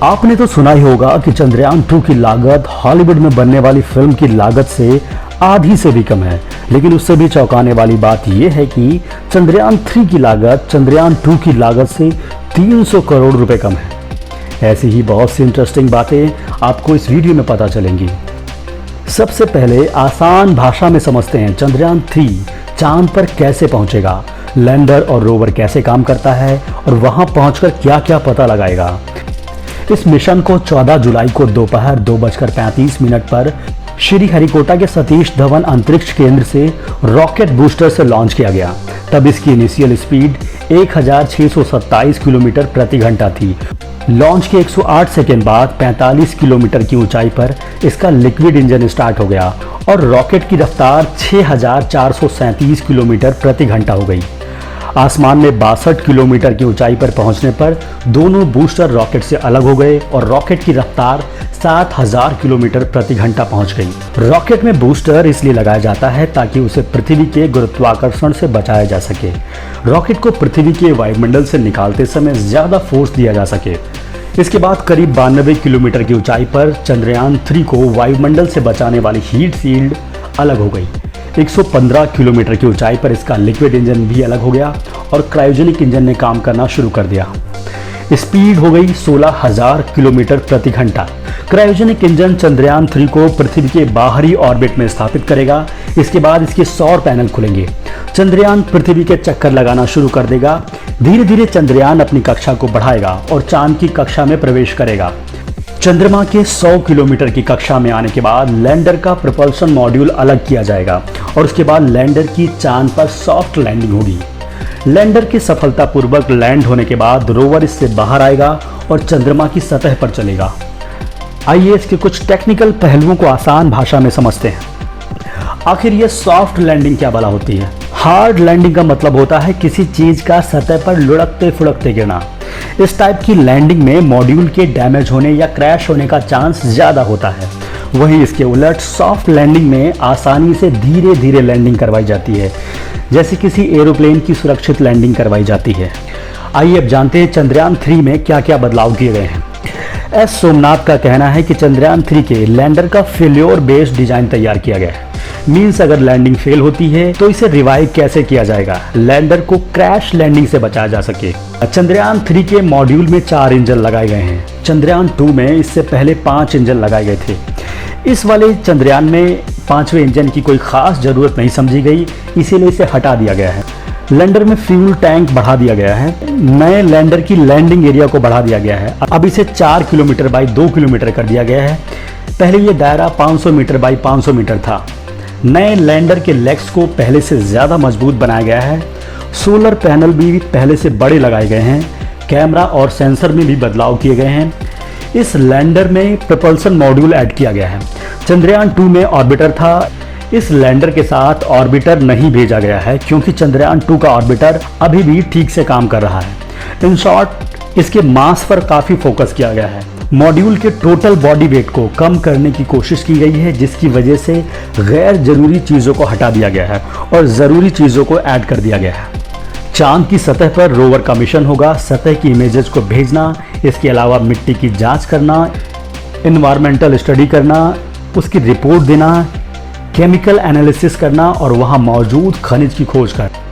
आपने तो सुना ही होगा कि चंद्रयान 2 की लागत हॉलीवुड में बनने वाली फिल्म की लागत से आधी से भी कम है। लेकिन उससे भी चौंकाने वाली बात यह है कि चंद्रयान 3 की लागत चंद्रयान 2 की लागत से 300 करोड़ रुपए कम है। ऐसी ही बहुत सी इंटरेस्टिंग बातें आपको इस वीडियो में पता चलेंगी। सबसे पहले आसान भाषा में समझते हैं चंद्रयान 3 चांद पर कैसे पहुंचेगा, लैंडर और रोवर कैसे काम करता है और वहां पहुंचकर क्या क्या पता लगाएगा। इस मिशन को 14 जुलाई को दोपहर 2:35 पर श्रीहरिकोटा के सतीश धवन अंतरिक्ष केंद्र से रॉकेट बूस्टर से लॉन्च किया गया। तब इसकी इनिशियल स्पीड 1627 किलोमीटर प्रति घंटा थी। लॉन्च के 108 सेकेंड बाद 45 किलोमीटर की ऊंचाई पर इसका लिक्विड इंजन स्टार्ट हो गया और रॉकेट की रफ्तार 6437 किलोमीटर प्रति घंटा हो गई। आसमान में 62 किलोमीटर की ऊंचाई पर पहुंचने पर दोनों बूस्टर रॉकेट से अलग हो गए और रॉकेट की रफ्तार 7000 किलोमीटर प्रति घंटा पहुंच गई। रॉकेट में बूस्टर इसलिए लगाया जाता है ताकि उसे पृथ्वी के गुरुत्वाकर्षण से बचाया जा सके। रॉकेट को पृथ्वी के वायुमंडल से निकालते समय ज्यादा फोर्स दिया जा सके। इसके बाद करीब 92 किलोमीटर की ऊंचाई पर चंद्रयान 3 को वायुमंडल से बचाने वाली हीट शील्ड अलग हो गई। 115 किलोमीटर की ऊंचाई पर इसका लिक्विड इंजन भी अलग हो गया और क्रायोजेनिक इंजन ने काम करना शुरू कर दिया। स्पीड हो गई 16000 किलोमीटर प्रति घंटा। क्रायोजेनिक इंजन चंद्रयान 3 को पृथ्वी के बाहरी ऑर्बिट में स्थापित करेगा। इसके बाद इसके सौर पैनल खुलेंगे। चंद्रयान पृथ्वी के चक्कर लगाना शुरू कर देगा। धीरे धीरे चंद्रयान अपनी कक्षा को बढ़ाएगा और चांद की कक्षा में प्रवेश करेगा। चंद्रमा के 100 किलोमीटर की कक्षा में आने के बाद लैंडर का propulsion मॉड्यूल अलग किया जाएगा और उसके बाद लैंडर की चांद पर सॉफ्ट लैंडिंग होगी। लैंडर के सफलतापूर्वक लैंड होने के बाद रोवर इससे बाहर आएगा और चंद्रमा की सतह पर चलेगा। आइए इसके कुछ टेक्निकल पहलुओं को आसान भाषा में समझते हैं। आखिर ये सॉफ्ट लैंडिंग क्या भला होती है? हार्ड लैंडिंग का मतलब होता है किसी चीज का सतह पर लुढ़कते फुढ़कते गिरना। इस टाइप की लैंडिंग में मॉड्यूल के डैमेज होने या क्रैश होने का चांस ज्यादा होता है। वहीं इसके उलट सॉफ्ट लैंडिंग में आसानी से धीरे धीरे लैंडिंग करवाई जाती है, जैसे किसी एरोप्लेन की सुरक्षित लैंडिंग करवाई जाती है। आइए अब जानते हैं चंद्रयान 3 में क्या क्या बदलाव किए गए हैं। एस सोमनाथ का कहना है कि चंद्रयान 3 के लैंडर का फेल्योर बेस्ड डिजाइन तैयार किया गया है। मीन्स अगर लैंडिंग फेल होती है तो इसे रिवाइव कैसे किया जाएगा, लैंडर को क्रैश लैंडिंग से बचाया जा सके। चंद्रयान 3 के मॉड्यूल में 4 इंजन लगाए गए हैं। चंद्रयान 2 में इससे पहले 5 इंजन लगाए गए थे। इस वाले चंद्रयान में 5वें इंजन की कोई खास जरूरत नहीं समझी गई, इसीलिए इसे हटा दिया गया है। लैंडर में फ्यूल टैंक बढ़ा दिया गया है। नए लैंडर की लैंडिंग एरिया को बढ़ा दिया गया है। अब इसे 4 किलोमीटर बाई 2 किलोमीटर कर दिया गया है। पहले ये दायरा 500 मीटर बाई 500 मीटर था। नए लैंडर के लेग्स को पहले से ज़्यादा मजबूत बनाया गया है। सोलर पैनल भी पहले से बड़े लगाए गए हैं। कैमरा और सेंसर में भी बदलाव किए गए हैं। इस लैंडर में प्रपल्सन मॉड्यूल ऐड किया गया है। चंद्रयान 2 में ऑर्बिटर था। इस लैंडर के साथ ऑर्बिटर नहीं भेजा गया है क्योंकि चंद्रयान 2 का ऑर्बिटर अभी भी ठीक से काम कर रहा है। इन शॉर्ट इसके मास पर काफ़ी फोकस किया गया है। मॉड्यूल के टोटल बॉडी वेट को कम करने की कोशिश की गई है, जिसकी वजह से गैर जरूरी चीज़ों को हटा दिया गया है और ज़रूरी चीज़ों को ऐड कर दिया गया है। चांद की सतह पर रोवर का मिशन होगा सतह की इमेजेस को भेजना, इसके अलावा मिट्टी की जांच करना, इन्वायरमेंटल स्टडी करना, उसकी रिपोर्ट देना, केमिकल एनालिसिस करना और वहां मौजूद खनिज की खोज करना।